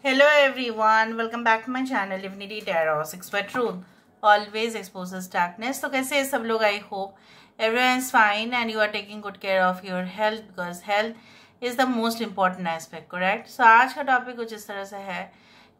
Hello everyone, welcome back to my channel Divinity Tarot 6 by Truth always exposes darkness. तो कैसे हैं सब लोग? I hope everyone is fine and you are taking good care of your health because health is the most important aspect, correct? So आज का topic कुछ इस तरह से है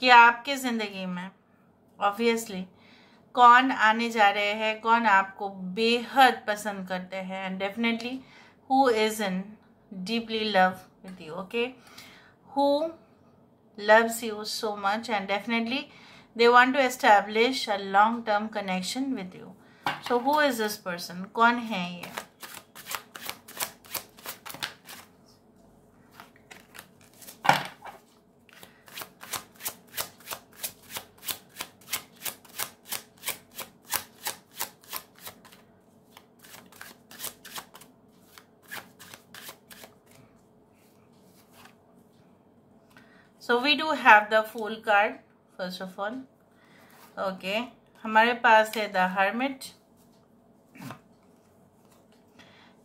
कि आपके ज़िंदगी में obviously कौन आने जा रहे हैं, कौन आपको बेहद पसंद करते हैं and definitely who is in deeply love with you, okay? Who loves you so much and definitely they want to establish a long term connection with you. So who is this person? कौन है ये? So we do have the Fool card first of all. Okay, हमारे पास है the hermit,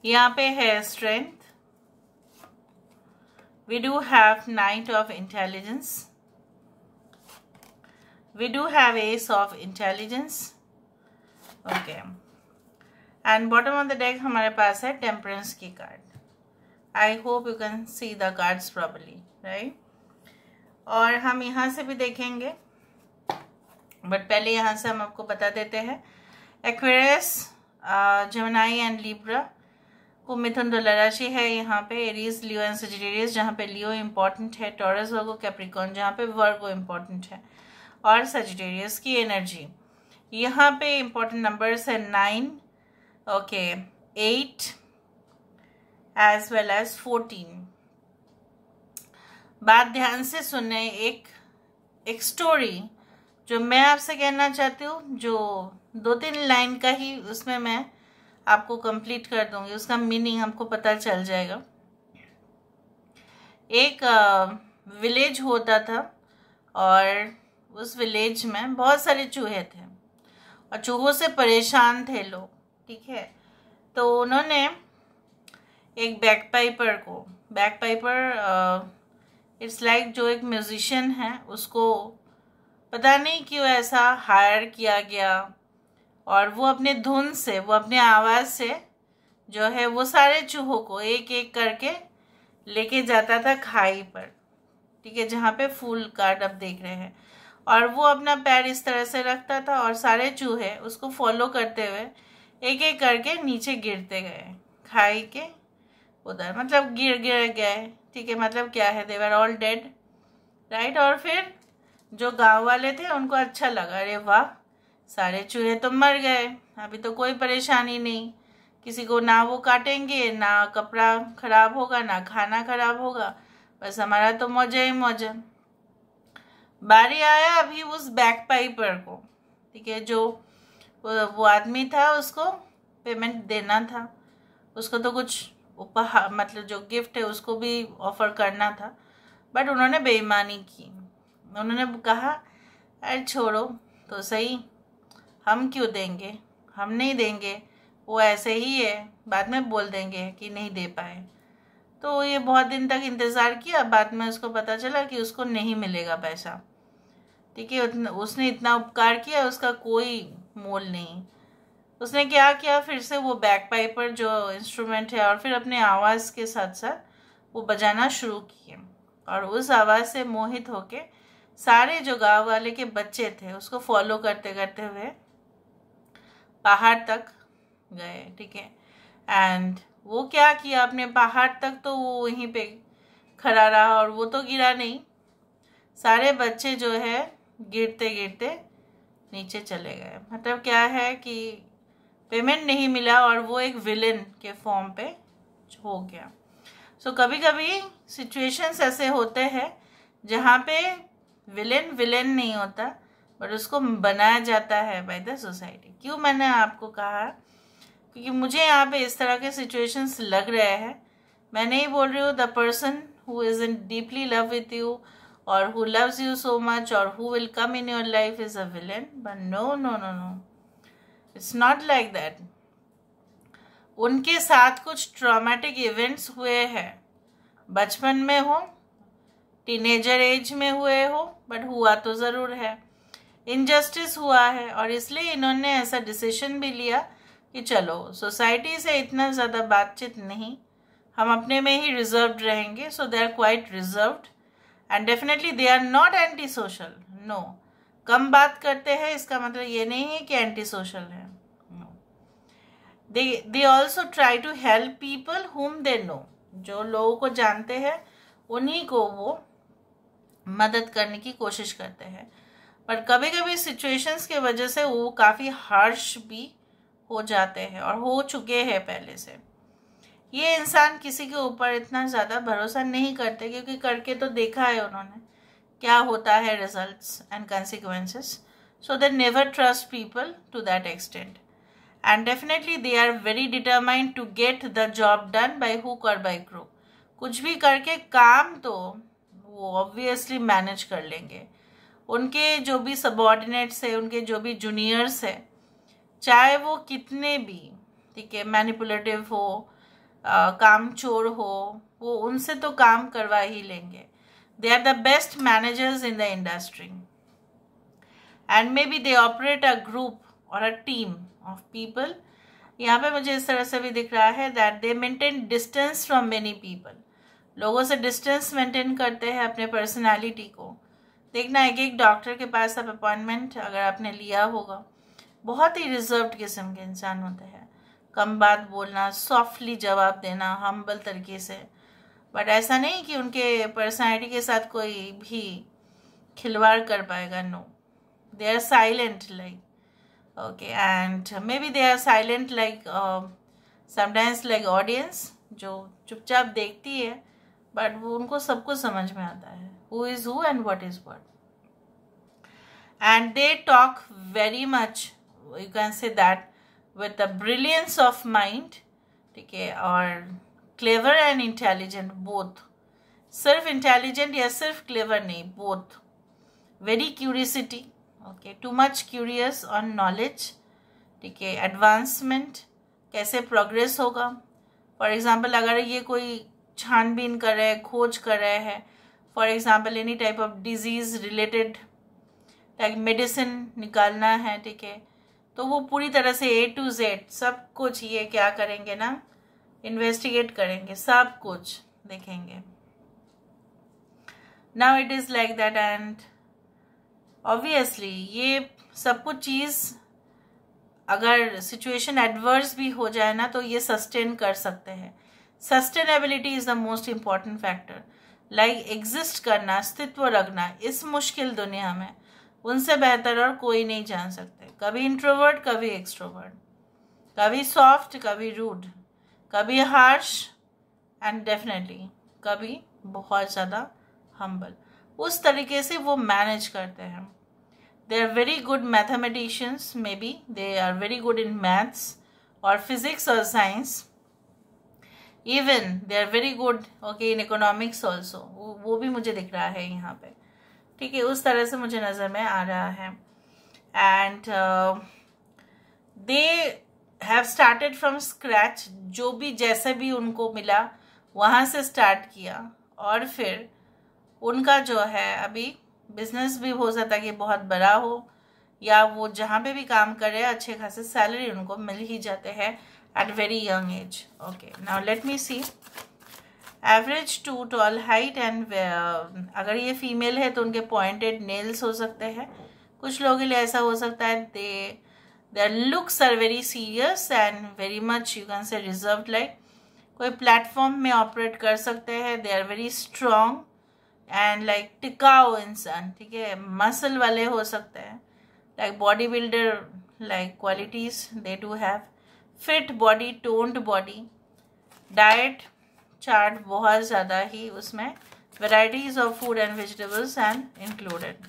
यहाँ पे है strength, we do have night of intelligence, we do have S of intelligence, okay, and bottom of the deck हमारे पास है temperance की card. I hope you can see the cards properly, right? और हम यहाँ से भी देखेंगे, बट पहले यहाँ से हम आपको बता देते हैं एक्वेरियस, जेमिनी एंड लिब्रा को मिथुन तुला राशि है यहाँ पे, एरीज, लियो एंड सजिटेरियस जहाँ पे लियो इम्पॉर्टेंट है, टॉरस, वर्गो, कैप्रिकॉर्न जहाँ पे वर्गो इम्पॉर्टेंट है, और सजिटेरियस की एनर्जी यहाँ पे इम्पॉर्टेंट नंबर्स है 9, ओके, 8 एज वेल एज 14. बात ध्यान से सुनने, एक स्टोरी जो मैं आपसे कहना चाहती हूँ, जो 2-3 लाइन का ही उसमें मैं आपको कंप्लीट कर दूंगी, उसका मीनिंग हमको पता चल जाएगा. एक विलेज होता था और उस विलेज में बहुत सारे चूहे थे और चूहों से परेशान थे लोग, ठीक है? तो उन्होंने एक बैकपाइपर इट्स लाइक जो एक म्यूजिशियन है, उसको पता नहीं क्यों ऐसा हायर किया गया और वो अपने धुन से, वो अपने आवाज़ से जो है वो सारे चूहों को एक एक करके लेके जाता था खाई पर, ठीक है, जहाँ पे फूल कार्ड आप देख रहे हैं. और वो अपना पैर इस तरह से रखता था और सारे चूहे उसको फॉलो करते हुए एक एक करके नीचे गिरते गए खाई के उधर, मतलब गिर गए, ठीक है? मतलब क्या है, दे वर ऑल डेड, राइट? और फिर जो गांव वाले थे उनको अच्छा लगा, अरे वाह, सारे चूहे तो मर गए, अभी तो कोई परेशानी नहीं, किसी को ना वो काटेंगे, ना कपड़ा खराब होगा, ना खाना खराब होगा, बस हमारा तो मौजा ही मौजा. बारी आया अभी उस बैकपाइपर को, ठीक है, जो वो आदमी था, उसको पेमेंट देना था, उसको तो कुछ उपहार, मतलब जो गिफ्ट है उसको भी ऑफर करना था, बट उन्होंने बेईमानी की. उन्होंने कहा अरे छोड़ो तो सही, हम क्यों देंगे, हम नहीं देंगे, वो ऐसे ही है, बाद में बोल देंगे कि नहीं दे पाए. तो ये बहुत दिन तक इंतज़ार किया, बाद में उसको पता चला कि उसको नहीं मिलेगा पैसा, ठीक है? उसने इतना उपकार किया, उसका कोई मोल नहीं. उसने क्या किया, फिर से वो बैकपाइपर जो इंस्ट्रूमेंट है और फिर अपने आवाज़ के साथ साथ वो बजाना शुरू किए और उस आवाज़ से मोहित होके सारे जो गांव वाले के बच्चे थे उसको फॉलो करते करते हुए पहाड़ तक गए, ठीक है? एंड वो क्या किया, अपने पहाड़ तक तो वो वहीं पे खड़ा रहा और वो तो गिरा नहीं, सारे बच्चे जो है गिरते गिरते नीचे चले गए. मतलब क्या है कि पेमेंट नहीं मिला और वो एक विलेन के फॉर्म पे हो गया. सो कभी कभी सिचुएशंस ऐसे होते हैं जहाँ पे विलेन नहीं होता, बट उसको बनाया जाता है बाय द सोसाइटी. क्यों मैंने आपको कहा, क्योंकि मुझे यहाँ पे इस तरह के सिचुएशंस लग रहे हैं. मैं नहीं बोल रही हूँ the person who is in deeply love with you और who loves you so much और who will come in your life is a villain, but no no no no, it's not like that. उनके साथ कुछ traumatic events हुए हैं, बचपन में हो, टीनेजर एज में हुए हो, बट हुआ तो ज़रूर है, इनजस्टिस हुआ है, और इसलिए इन्होंने ऐसा डिसीजन भी लिया कि चलो सोसाइटी से इतना ज़्यादा बातचीत नहीं, हम अपने में ही रिजर्व्ड रहेंगे. So they are quite reserved and definitely they are not anti social. No, कम बात करते हैं इसका मतलब ये नहीं है कि एंटी सोशल है. No, they also try to help people whom they no. जो लोगों को जानते हैं उन्हीं को वो मदद करने की कोशिश करते हैं. पर कभी कभी सिचुएशंस के वजह से वो काफ़ी हार्श भी हो जाते हैं और हो चुके हैं पहले से. ये इंसान किसी के ऊपर इतना ज़्यादा भरोसा नहीं करते क्योंकि करके तो देखा है उन्होंने क्या होता है, results and consequences. So they never trust people to that extent and definitely they are very determined to get the job done by hook or by crook. कुछ भी करके काम तो वो ऑब्वियसली मैनेज कर लेंगे. उनके जो भी सबॉर्डिनेट्स है, उनके जो भी जूनियर्स है, चाहे वो कितने भी ठीक है मैनिपुलेटिव हो, काम चोर हो, वो उनसे तो काम करवा ही लेंगे. They are the best managers in the industry and may be they operate a group or a team of people. यहाँ पे मुझे इस तरह से भी दिख रहा है that they maintain distance from many people. लोगों से डिस्टेंस मेंटेन करते हैं अपने पर्सनालिटी को. देखना, एक डॉक्टर के पास आप अपॉइंटमेंट अगर आपने लिया होगा, बहुत ही रिजर्व्ड किस्म के इंसान होते हैं. कम बात बोलना, सॉफ्टली जवाब देना, हम्बल तरीके से. बट ऐसा नहीं कि उनके पर्सनालिटी के साथ कोई भी खिलवाड़ कर पाएगा. No, they are silent like okay and may be they are silent like sometimes like audience जो चुपचाप देखती है, बट वो उनको सब कुछ समझ में आता है who is who and what is what. And they talk very much, you can say that, with a brilliance of mind, ठीक है, और clever and intelligent both. सिर्फ intelligent या सिर्फ clever नहीं, both. Very curiosity, okay, too much curious on knowledge, ठीक है, advancement, कैसे progress होगा. For example, अगर ये कोई छानबीन कर रहे हैं, खोज कर रहे हैं, for example any type of disease related like medicine निकालना है, ठीक है, तो वो पूरी तरह से A to Z सब कुछ ये क्या करेंगे ना, इन्वेस्टिगेट करेंगे, सब कुछ देखेंगे. Now it is like that and obviously ये सब कुछ चीज़ अगर सिचुएशन एडवर्स भी हो जाए ना तो ये सस्टेन कर सकते हैं. Sustainability is the most important factor. Like exist करना, अस्तित्व रखना इस मुश्किल दुनिया में उनसे बेहतर और कोई नहीं जान सकते. कभी इंट्रोवर्ट, कभी एक्सट्रोवर्ट, कभी सॉफ्ट, कभी रूड, कभी हार्श एंड डेफिनेटली कभी बहुत ज़्यादा हम्बल. उस तरीके से वो मैनेज करते हैं. They are very good mathematicians, may be they are very good in maths और फिजिक्स और science. Even they are very good okay in economics also. वो भी मुझे दिख रहा है यहाँ पे, ठीक है, उस तरह से मुझे नज़र में आ रहा है. And they have started from scratch. जो भी जैसे भी उनको मिला वहाँ से स्टार्ट किया और फिर उनका जो है अभी बिजनेस भी हो सकता है कि बहुत बड़ा हो, या वो जहाँ पे भी काम कर रहे हैं अच्छे खासे सैलरी उनको मिल ही जाते हैं at very young age. Okay, now let me see. Average to tall height and अगर ये फीमेल है तो उनके pointed nails हो सकते हैं. कुछ लोगों के लिए ऐसा हो सकता है their looks are very serious and very much you can say reserved like. कोई प्लेटफॉर्म में ऑपरेट कर सकते हैं. they are very strong and like टिकाऊ इंसान, ठीक है, मसल वाले हो सकते हैं, like body builder like qualities they do have. Fit body, toned body. Diet chart बहुत ज़्यादा ही उसमें varieties of food and vegetables and included.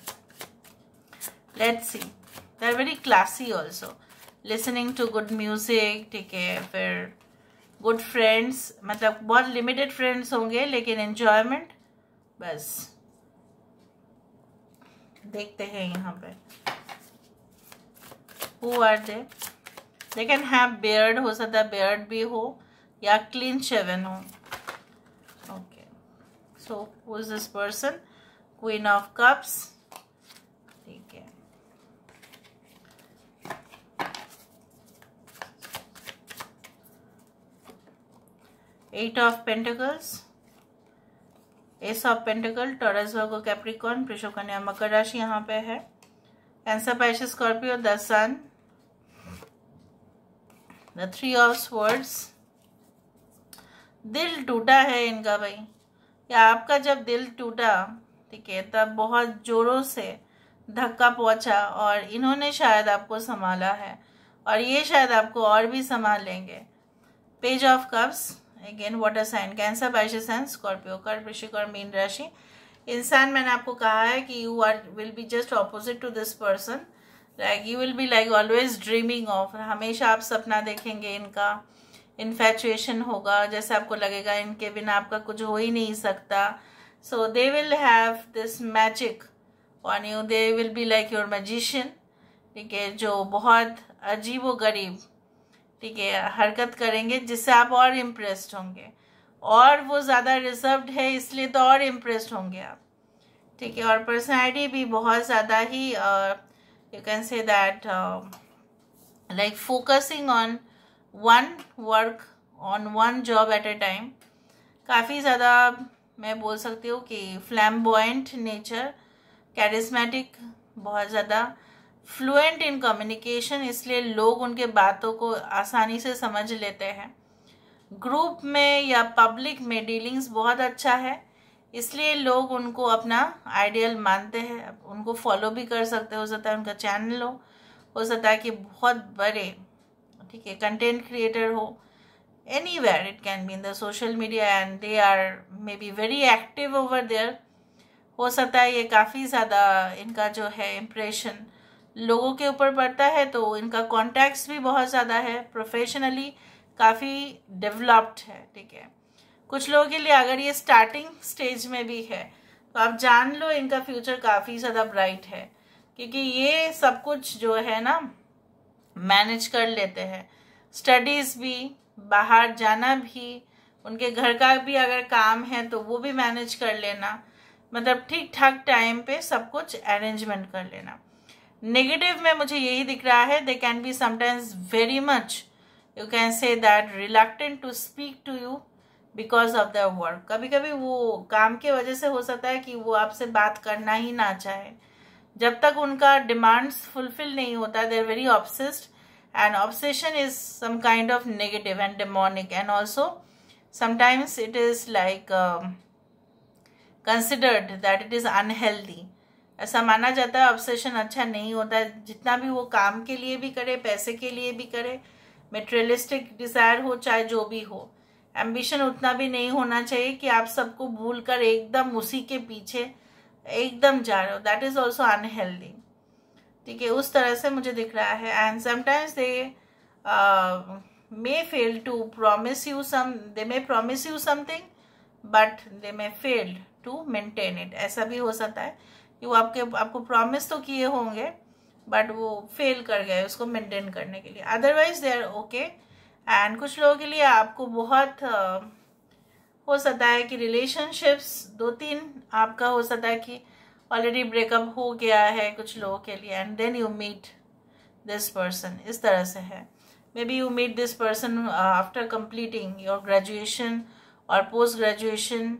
Let's see, they are very classy also. Listening to good music, ठीक है, फिर good friends, मतलब बहुत limited friends होंगे लेकिन एन्जॉयमेंट बस. देखते हैं यहाँ पे who are they. They can have beard, हो सकता है beard भी हो या clean shaven हो. Okay, so who is this person? Queen of cups, ठीक है, eight of pentacles, ace of pentacle, Taurus, Virgo, Capricorn, Vrishabh, Kanya, Makar राशि यहाँ पे है, Cancer, Pisces, Scorpio, the sun, the three of swords. दिल टूटा है इनका भाई, या आपका जब दिल टूटा, ठीक है, तब बहुत जोरों से धक्का पहुंचा और इन्होंने शायद आपको संभाला है और ये शायद आपको और भी संभाल लेंगे। Page of cups, again water sign, Cancer, Pisces and Scorpio, Kark, Vrishchik और मीन राशि। इंसान, मैंने आपको कहा है कि you are will be just opposite to this person, like you will be like always dreaming of, हमेशा आप सपना देखेंगे इनका, इन्फैचुएशन होगा, जैसे आपको लगेगा इनके बिना आपका कुछ हो ही नहीं सकता। So they will have this magic on you, they will be like your magician, ठीक है, जो बहुत अजीब व गरीब, ठीक है, हरकत करेंगे जिससे आप और इम्प्रेस्ड होंगे, और वो ज़्यादा रिजर्व्ड है इसलिए तो और इम्प्रेस्ड होंगे आप, ठीक है, और पर्सनैलिटी भी बहुत ज़्यादा ही you can say that like focusing on one work, on one job at a time, काफ़ी ज़्यादा मैं बोल सकती हूँ कि फ्लैम्बॉयंट नेचर, कैरिस्मेटिक, बहुत ज़्यादा फ्लुएंट इन कम्युनिकेशन, इसलिए लोग उनके बातों को आसानी से समझ लेते हैं। ग्रुप में या पब्लिक में डीलिंग्स बहुत अच्छा है, इसलिए लोग उनको अपना आइडियल मानते हैं, उनको फॉलो भी कर सकते हो सकता है उनका चैनल हो सकता है कि बहुत बड़े, ठीक है, कंटेंट क्रिएटर हो, anywhere it can be in the social media and they are may be very active over there. हो सकता है ये काफ़ी ज़्यादा इनका जो है इम्प्रेशन लोगों के ऊपर पड़ता है, तो इनका कॉन्टैक्ट्स भी बहुत ज़्यादा है, प्रोफेशनली काफ़ी डेवलप्ड है, ठीक है। कुछ लोगों के लिए अगर ये स्टार्टिंग स्टेज में भी है तो आप जान लो इनका फ्यूचर काफ़ी ज़्यादा ब्राइट है, क्योंकि ये सब कुछ जो है ना मैनेज कर लेते हैं, स्टडीज़ भी, बाहर जाना भी, उनके घर का भी अगर काम है तो वो भी मैनेज कर लेना, मतलब ठीक ठाक टाइम पे सब कुछ अरेंजमेंट कर लेना। नेगेटिव में मुझे यही दिख रहा है, they can be sometimes very much, you can say that, reluctant to speak to you because of the work. कभी कभी वो काम की वजह से हो सकता है कि वो आपसे बात करना ही ना चाहे, जब तक उनका डिमांड्स फुलफिल नहीं होता, they are very obsessed, and obsession is some kind of negative and demonic, and also sometimes it is like considered that it is unhealthy. ऐसा माना जाता है ऑब्सेशन अच्छा नहीं होता है, जितना भी वो काम के लिए भी करे, पैसे के लिए भी करे, मेटेरियलिस्टिक डिजायर हो चाहे जो भी हो, एम्बिशन उतना भी नहीं होना चाहिए कि आप सबको भूलकर एकदम उसी के पीछे एकदम जा रहे हो, दैट इज ऑल्सो अनहेल्दी, ठीक है, उस तरह से मुझे दिख रहा है। And sometimes they may fail to promise you they may promise you something but they may fail to maintain it, ऐसा भी हो सकता है कि वो आपको प्रॉमिस तो किए होंगे बट वो फेल कर गए उसको मेंटेन करने के लिए, otherwise they are okay. And कुछ लोगों के लिए आपको बहुत हो सकता है कि रिलेशनशिप्स 2-3 आपका हो सकता है कि ऑलरेडी ब्रेकअप हो गया है कुछ लोगों के लिए, and then you meet this person, इस तरह से है। May be you meet this person after completing your graduation और पोस्ट ग्रेजुएशन,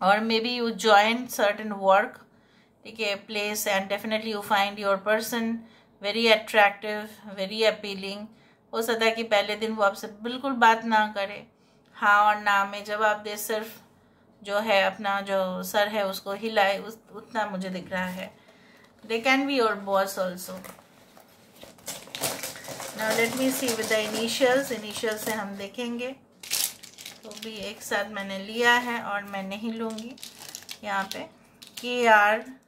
और may be you join certain work, ठीक है, place, and definitely you find your person very attractive, very appealing. हो सकता है कि पहले दिन वो आपसे बिल्कुल बात ना करे, हाँ और ना में जवाब दे, सिर्फ जो है अपना जो सर है उसको हिलाए, उतना मुझे दिख रहा है। They can be your boss also. Now let me see with the initials, initial से हम देखेंगे, तो भी एक साथ मैंने लिया है और मैं नहीं लूँगी यहाँ पे, KRTNRZDWX,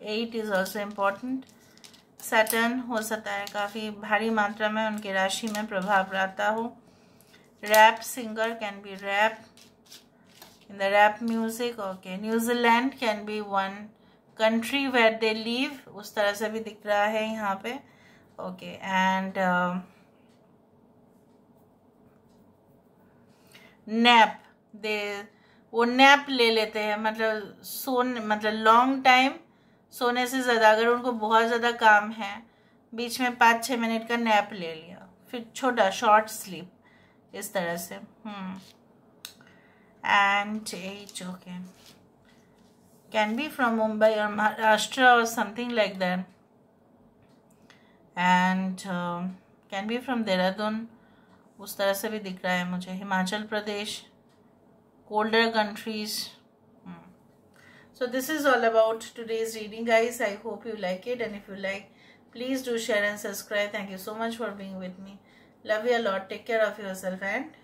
8 is also important. Saturn हो सकता है काफ़ी भारी मात्रा में उनकी राशि में प्रभाव रहता हो। Rap singer can be rap in the rap music, okay. New Zealand can be one country where they live, उस तरह से भी दिख रहा है यहाँ पे, ओके। एंड नैप दे, वो नैप ले लेते हैं, मतलब मतलब लॉन्ग टाइम सोने से ज़्यादा, अगर उनको बहुत ज़्यादा काम है, बीच में 5-6 मिनट का नैप ले लिया, फिर छोटा शॉर्ट स्लीप, इस तरह से। And as okay, can be from Mumbai और महाराष्ट्र और something like that, and can be from Dehradun, उस तरह से भी दिख रहा है मुझे, Himachal Pradesh, colder countries. So this is all about today's reading, guys. I hope you like it, and if you like, please do share and subscribe. Thank you so much for being with me. Love you a lot. Take care of yourself and